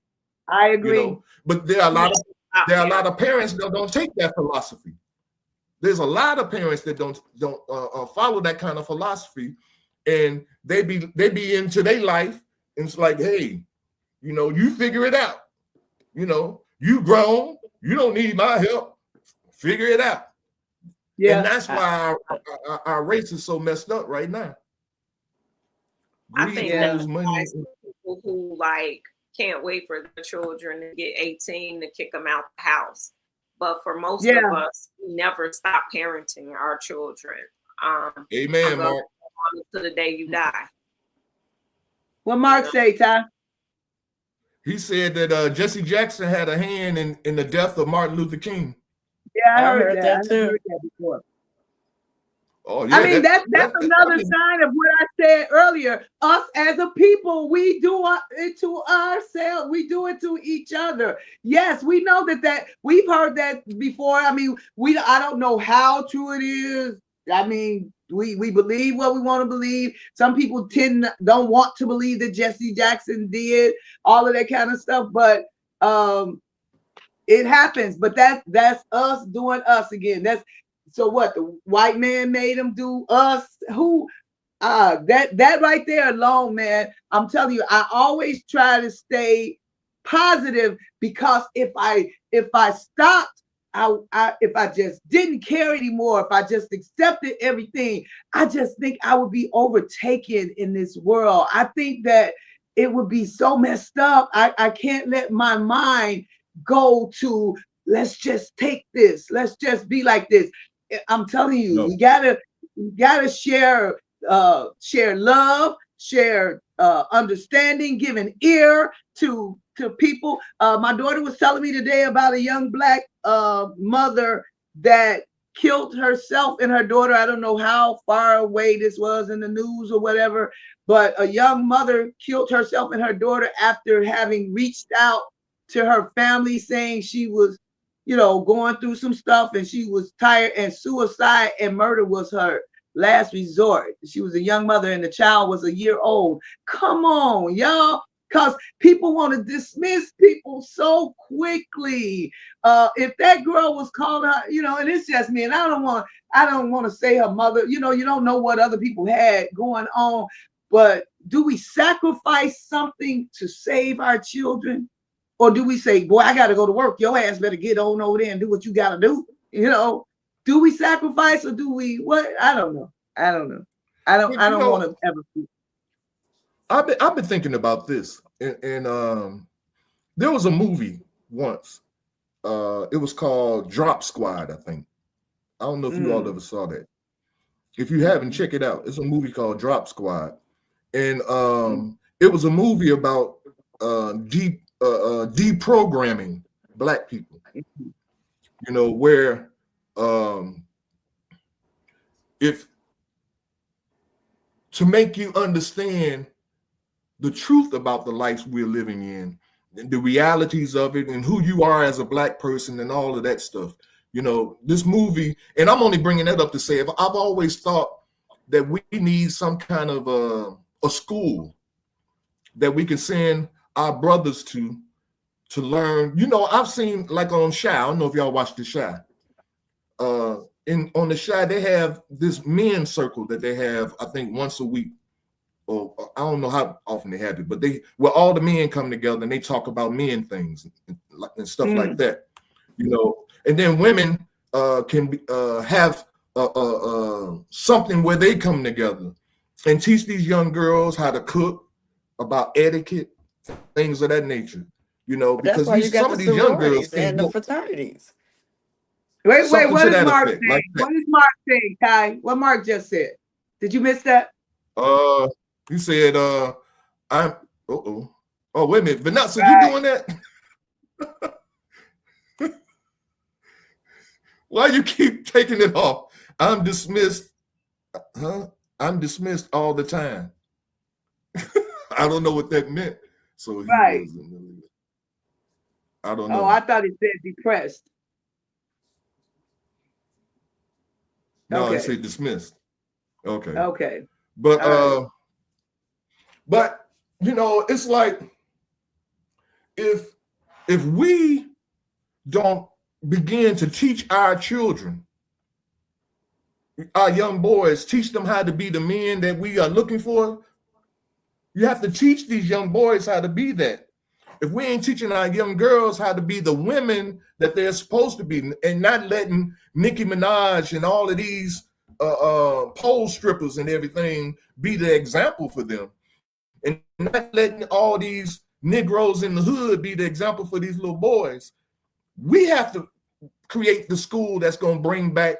I agree. But there are a lot of parents that don't take that philosophy. There's a lot of parents that don't follow that kind of philosophy, and they be into their life, and it's like, hey, you figure it out. You grown, you don't need my help. Figure it out. Yeah, and that's why our race is so messed up right now. I think that's people who can't wait for their children to get 18 to kick them out the house. But for most of us, we never stop parenting our children. Amen, Mark. To the day you die. What Mark say, Ty? He said that Jesse Jackson had a hand in the death of Martin Luther King. Yeah, I heard that. that I too. heard that before. Oh yeah, I mean, that's another sign of what I said earlier. Us as a people, we do it to ourselves. We do it to each other. Yes, we know that we've heard that before. I mean, I don't know how true it is. I mean, we believe what we want to believe. Some people don't want to believe that Jesse Jackson did all of that kind of stuff, but it happens. But that's us doing us again. So what? The white man made him do us? Who? That right there alone, man. I'm telling you, I always try to stay positive, because if I stopped, if I just didn't care anymore, if I just accepted everything, I just think I would be overtaken in this world. I think that it would be so messed up. I can't let my mind go to, let's just take this, let's just be like this. I'm telling you, No. we gotta share love, share understanding, give an ear to people. My daughter was telling me today about a young Black mother that killed herself and her daughter. I don't know how far away this was in the news or whatever, but a young mother killed herself and her daughter after having reached out to her family saying she was, going through some stuff and she was tired, and suicide and murder was her last resort. She was a young mother and the child was a year old. Come on, y'all. Because people want to dismiss people so quickly. If that girl was called out, and it's just me, and I don't want to say her mother, you don't know what other people had going on, but do we sacrifice something to save our children? Or do we say, boy, I got to go to work. Your ass better get on over there and do what you got to do. Do we sacrifice, or do we what? I don't know. I don't want to ever see. I've been thinking about this, and there was a movie once. It was called Drop Squad, I think. I don't know if you all ever saw that. If you haven't, check it out. It's a movie called Drop Squad, and it was a movie about deprogramming Black people. Where if to make you understand the truth about the lives we're living in, the realities of it, and who you are as a Black person, and all of that stuff. This movie, and I'm only bringing that up to say, I've always thought that we need some kind of a school that we can send our brothers to learn. I've seen, like on Shy, I don't know if y'all watch the Shy. On the Shy, they have this men's circle that they have, I think, once a week. Or I don't know how often they have it, but where all the men come together and they talk about men things and stuff like that. And then women can have something where they come together and teach these young girls how to cook, about etiquette, things of that nature. Because some of these young girls and the fraternities. Wait, what is Mark saying? Like, what is Mark saying, Kai? What Mark just said? Did you miss that? He said, I'm oh, wait a minute, Vanessa, you doing that? Why you keep taking it off? I'm dismissed. I'm dismissed all the time. I don't know what that meant. So right. I don't know. Oh, I thought it said depressed. No, okay. It said dismissed. Okay. Okay. But it's like if we don't begin to teach our children, our young boys, teach them how to be the men that we are looking for. You have to teach these young boys how to be that. If we ain't teaching our young girls how to be the women that they're supposed to be, and not letting Nicki Minaj and all of these pole strippers and everything be the example for them, and not letting all these Negroes in the hood be the example for these little boys, we have to create the school that's going to bring back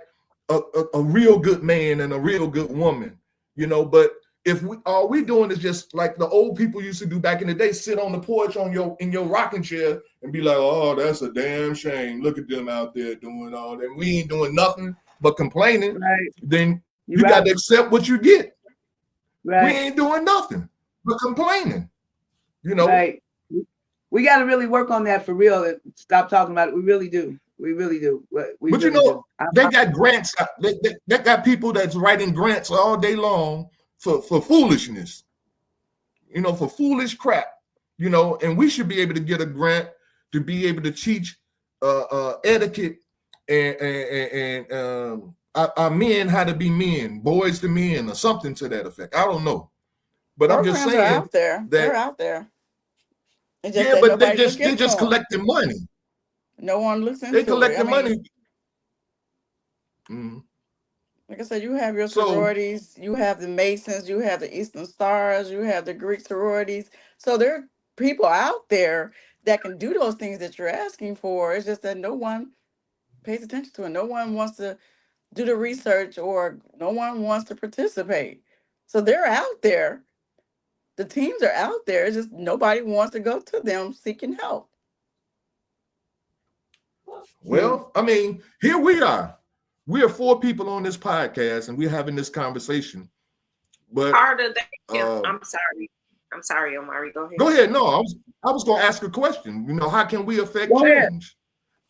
a real good man and a real good woman, But if we all we doing is just like the old people used to do back in the day, sit on the porch in your rocking chair and be like, oh, that's a damn shame. Look at them out there doing all that. We ain't doing nothing but complaining. Right. Then You're you right. got to accept what you get. We Right. ain't doing nothing but complaining. You know. Right. We got to really work on that for real and stop talking about it. We really do. We really do. We But really you know, do. they got grants. They got people that's writing grants all day long for foolishness. You know, for foolish crap. You know, and we should be able to get a grant to be able to teach etiquette and our men how to be men, boys to men, or something to that effect. I don't know, but I'm just Programs saying are out there. that They're out there. It's just yeah, that but they nobody look just into them. collecting money. No one looks into They it. collecting I mean, money. Mhm. like I said, you have your So sororities, you have the Masons, you have the Eastern Stars, you have the Greek sororities. So there are people out there that can do those things that you're asking for. It's just that no one pays attention to it. No one wants to do the research or no one wants to participate. So they're out there. The teams are out there. It's just nobody wants to go to them seeking help. well, I mean, here we are. We are 4 people on this podcast, and we're having this conversation. But Part of that, I'm sorry, Omari. Go ahead. go ahead. No, I was going to ask a question. You know, how can we affect Go ahead. change?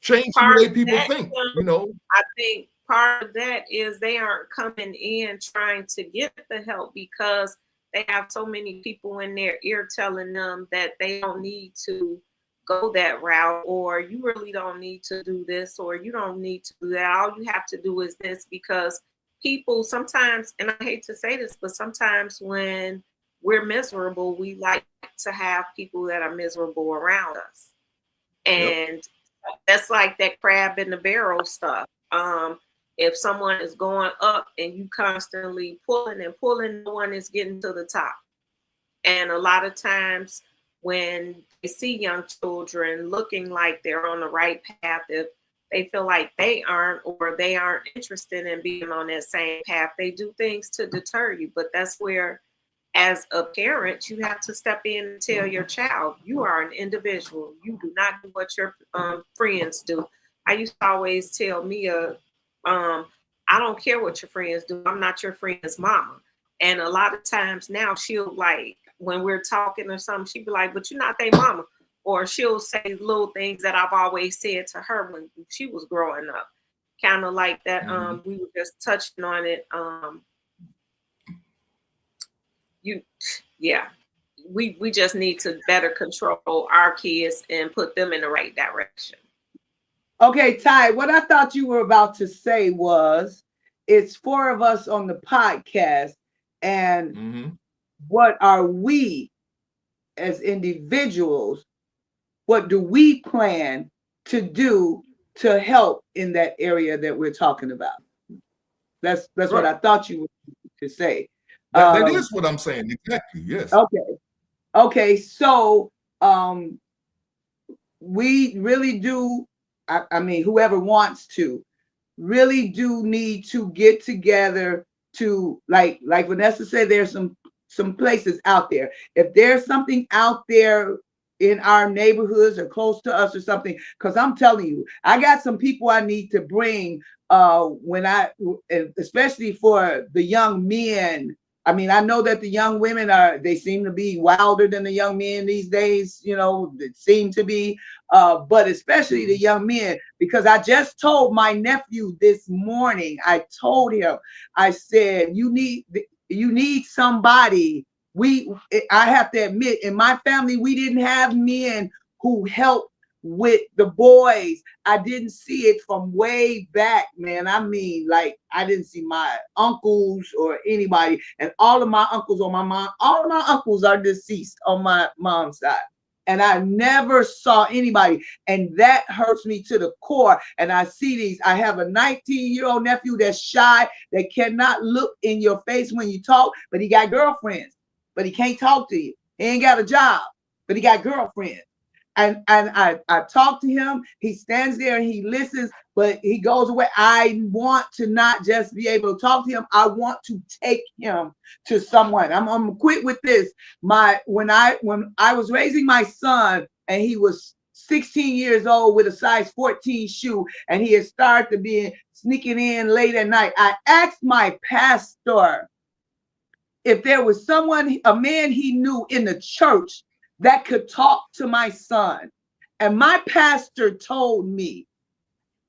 Change the Part way of people that, think. You know, I think part of that is they aren't coming in trying to get the help because they have so many people in their ear telling them that they don't need to go that route, or you really don't need to do this, or you don't need to do that. All you have to do is this, because people sometimes, and I hate to say this, but sometimes when we're miserable, we like to have people that are miserable around us. And that's like that crab in the barrel stuff. If someone is going up and you constantly pulling and pulling, no one is getting to the top. And a lot of times when they see young children looking like they're on the right path, if they feel like they aren't, or they aren't interested in being on that same path, they do things to deter you. But that's where, as a parent, you have to step in and tell your child, you are an individual. You do not do what your friends do. I used to always tell Mia, I don't care what your friends do. I'm not your friend's mama. And a lot of times now she'll, like, when we're talking or something, she'll be like, but you're not their mama. Or she'll say little things that I've always said to her when she was growing up. Kind of like that. We were just touching on it. We just need to better control our kids and put them in the right direction. Okay, Ty, what I thought you were about to say was, it's 4 of us on the podcast, and what are we as individuals? What do we plan to do to help in that area that we're talking about? That's right. What I thought you were to say. That is what I'm saying. Exactly. Yes. Okay. So we really do. I mean, whoever wants to really do need to get together to, like Vanessa said, there's some places out there. If there's something out there in our neighborhoods or close to us or something, because I'm telling you, I got some people I need to bring especially for the young men. I mean, I know that the young women they seem to be wilder than the young men these days, you know, it seem to be, but especially the young men, because I just told my nephew this morning, I told him, I said, you need somebody. I have to admit, in my family, we didn't have men who helped with the boys. I didn't see it from way back, man. I mean, like, I didn't see my uncles or anybody, and all of my uncles on my mom, all of my uncles are deceased on my mom's side. And I never saw anybody. And that hurts me to the core. And I see these. I have a 19-year-old nephew that's shy, that cannot look in your face when you talk, but he got girlfriends. But he can't talk to you. He ain't got a job, but he got girlfriends. and I talk to him. He stands there and he listens, but he goes away. I want to not just be able to talk to him. I want to take him to someone. I'm gonna quit with this. When I was raising my son and he was 16 years old with a size 14 shoe, and he had started to be sneaking in late at night, I asked my pastor if there was someone, a man he knew in the church that could talk to my son. And my pastor told me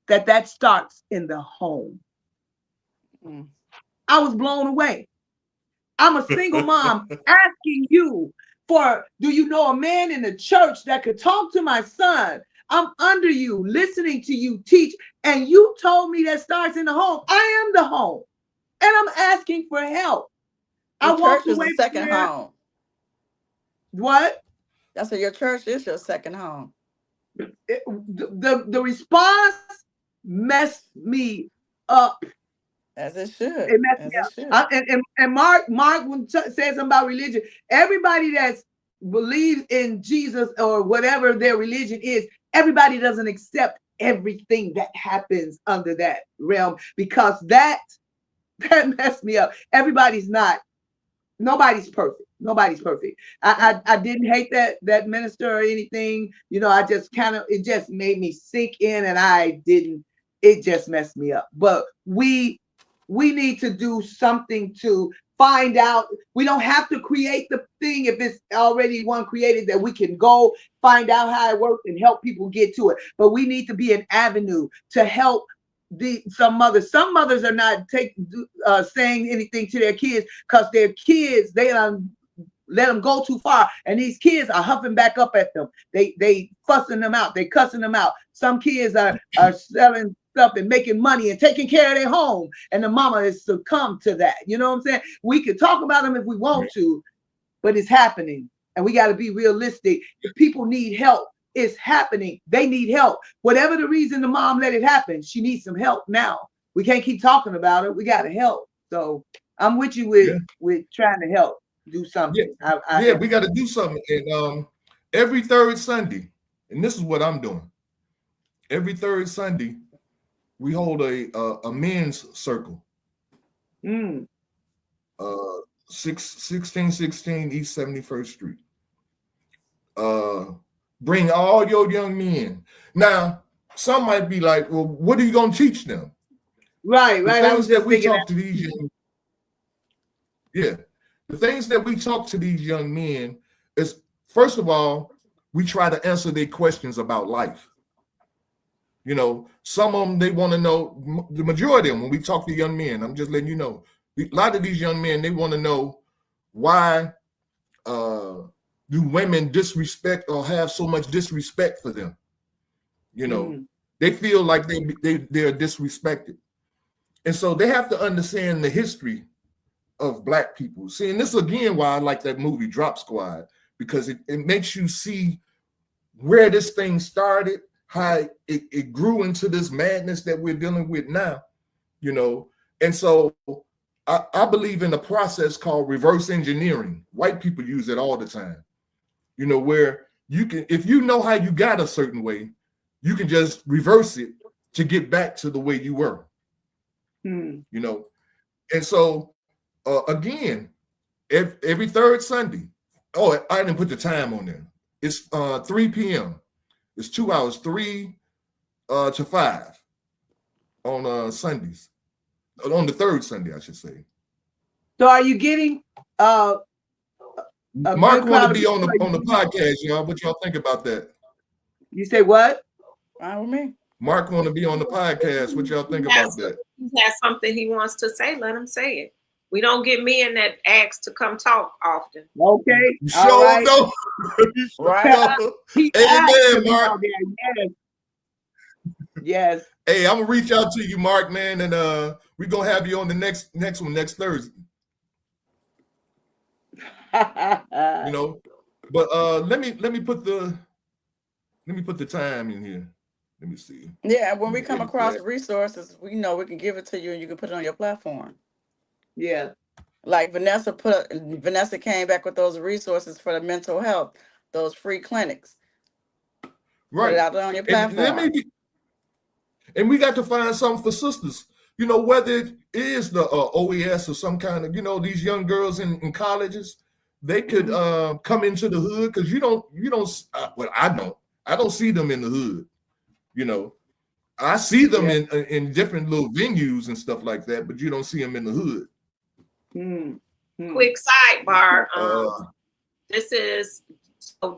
that starts in the home. I was blown away. I'm a single mom asking you do you know a man in the church that could talk to my son? I'm under you, listening to you teach, and you told me that starts in the home. I am the home, and I'm asking for help. Your church is the second home. What? That's what your church is, your second home. The response messed me up. As it should. It messed me up. And Mark said something about religion. Everybody that believes in Jesus or whatever their religion is, everybody doesn't accept everything that happens under that realm, because that messed me up. Nobody's perfect. Nobody's perfect. I didn't hate that minister or anything. I just it just made me sink in, and it just messed me up. But we need to do something to find out. We don't have to create the thing if it's already one created, that we can go find out how it works and help people get to it. But we need to be an avenue to help some mothers. Some mothers are not saying anything to their kids because their kids, they let them go too far, and these kids are huffing back up at them. They fussing them out. They cussing them out. Some kids are selling stuff and making money and taking care of their home, and the mama has succumbed to that. You know what I'm saying? We could talk about them if we want to, but it's happening, and we got to be realistic. If people need help, it's happening. They need help. Whatever the reason the mom let it happen, she needs some help now. We can't keep talking about it. We got to help. So I'm with you with trying to help. Do something. We got to do something. And every third Sunday, and this is what I'm doing. Every third Sunday, we hold a men's circle. 1616 East 71st Street. Bring all your young men. Now, some might be like, well, what are you going to teach them? Right. The things that we talk to these the things that we talk to these young men is, first of all, we try to answer their questions about life. Some of them, they want to know, the majority of them, when we talk to young men, I'm just letting you know, a lot of these young men, they want to know why do women disrespect or have so much disrespect for them? They feel like they're disrespected. And so they have to understand the history of Black people. See, and this is again why I like that movie Drop Squad, because it makes you see where this thing started, how it grew into this madness that we're dealing with now, And so I believe in a process called reverse engineering. White people use it all the time, where you can, if you know how you got a certain way, you can just reverse it to get back to the way you were, And so again, every third Sunday. Oh, I didn't put the time on there. It's 3 p.m. It's 2 hours, 3 to 5 on Sundays. On the third Sunday, I should say. So are you getting Mark want to be on the podcast, y'all. What y'all think about that? You say what? Fine with me. Mark want to be on the podcast. What y'all think about that? He has something he wants to say. Let him say it. We don't get men that ask to come talk often. Okay. Sure, right. no. Right. Amen, Mark. Yes. Hey, I'm gonna reach out to you, Mark, man, and we're gonna have you on the next one next Thursday. But let me put the time in here. Let me see. Yeah, when we come across resources, we know we can give it to you and you can put it on your platform. Yeah. Like Vanessa came back with those resources for the mental health, those free clinics. Right. Put it out there on your platform. And we got to find something for sisters. You know, whether it is the OES or some kind of, you know, these young girls in colleges, they could come into the hood, because I don't see them in the hood. You know, I see them in different little venues and stuff like that, but you don't see them in the hood. Quick sidebar.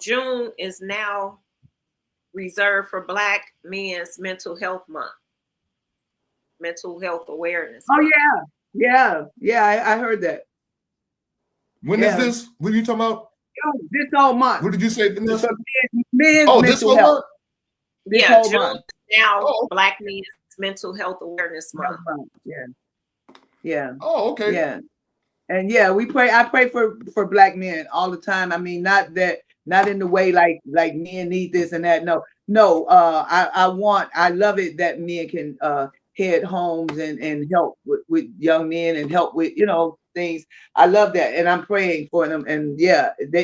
June is now reserved for Black Men's Mental Health Month. Mental Health Awareness. Oh yeah. I heard that. When is this? What are you talking about? This whole month. What did you say, Vanessa? Men's this mental whole health. month? This whole June month. Now Black Men's Mental Health Awareness Month. Yeah. Oh, okay. Yeah. And I pray for Black men all the time. I mean, not in the way like men need this and that. No. I love it that men can head homes and help with young men and help with, you know, things. I love that, and I'm praying for them. And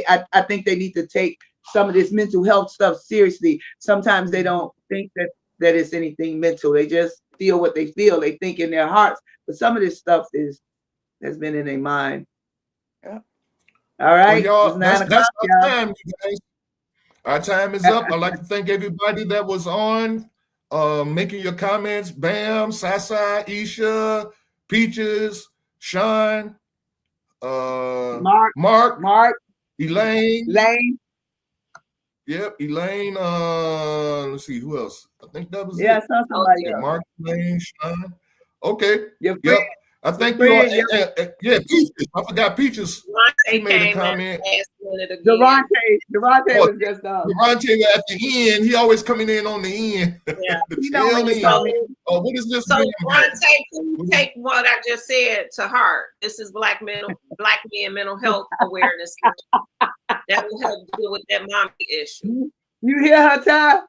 I think they need to take some of this mental health stuff seriously. Sometimes they don't think that it's anything mental. They just feel what they feel. They think in their hearts, but some of this stuff has been in their mind. Yeah. All right, well, y'all, that's our time, you guys. Our time is up. I'd like to thank everybody that was on, making your comments. Bam, Sasa, Isha, Peaches, Sean, Mark, Elaine. Yep, Elaine. Let's see, who else? I think that was it. Somebody else. Mark, Elaine, Sean. Okay. Yep. I thank you all. Peaches. I forgot Peaches. She made a comment. Durante was just Durante at the end. He always coming in on the end. Yeah. What is this? So Durante, please take what I just said to heart. This is Black Men Mental Health Awareness. That will help deal with that mommy issue. You hear her, Ty?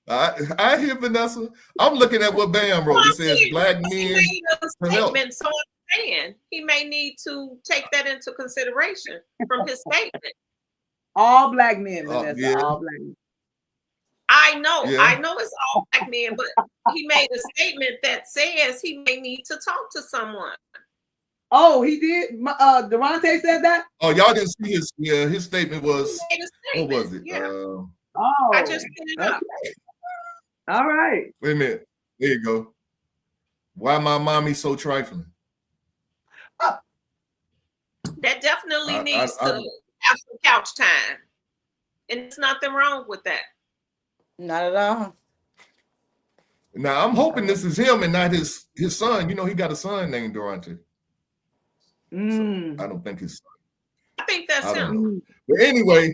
I hear Vanessa. I'm looking at what Bam wrote. It says Black men. He made a statement, so I'm saying he may need to take that into consideration from his statement. All Black men, Vanessa. All Black men. I know it's all Black men, but he made a statement that says he may need to talk to someone. Oh, he did. Durante said that. Oh, y'all didn't see his statement was. What was it? Yeah. I just put it up. All right. Wait a minute. There you go. Why my mommy so trifling? That definitely needs to have some couch time. And there's nothing wrong with that. Not at all. Now, I'm hoping this is him and not his son. You know, he got a son named Durante. So I don't think his son. I think that's him. But anyway,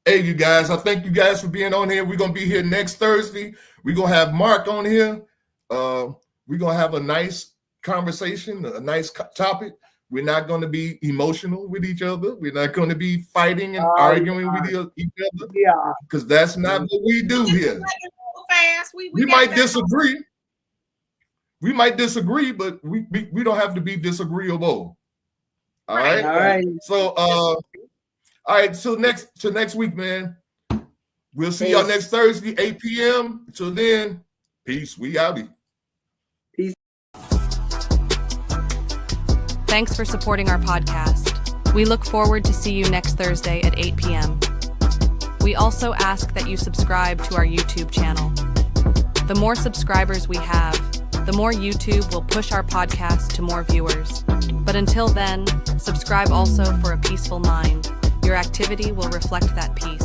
hey, you guys, I thank you guys for being on here. We're going to be here next Thursday. We're going to have Mark on here. We're going to have a nice conversation, a nice topic. We're not going to be emotional with each other. We're not going to be fighting and arguing with each other. Yeah. Because that's not what we do here. We might disagree. We might disagree, but we don't have to be disagreeable. All right. All right. So all right, till next week, man. We'll see y'all next Thursday, 8 p.m. Until then, peace. We outie. Peace. Thanks for supporting our podcast. We look forward to see you next Thursday at 8 p.m. We also ask that you subscribe to our YouTube channel. The more subscribers we have, the more YouTube will push our podcast to more viewers. But until then, subscribe also for a peaceful mind. Your activity will reflect that peace.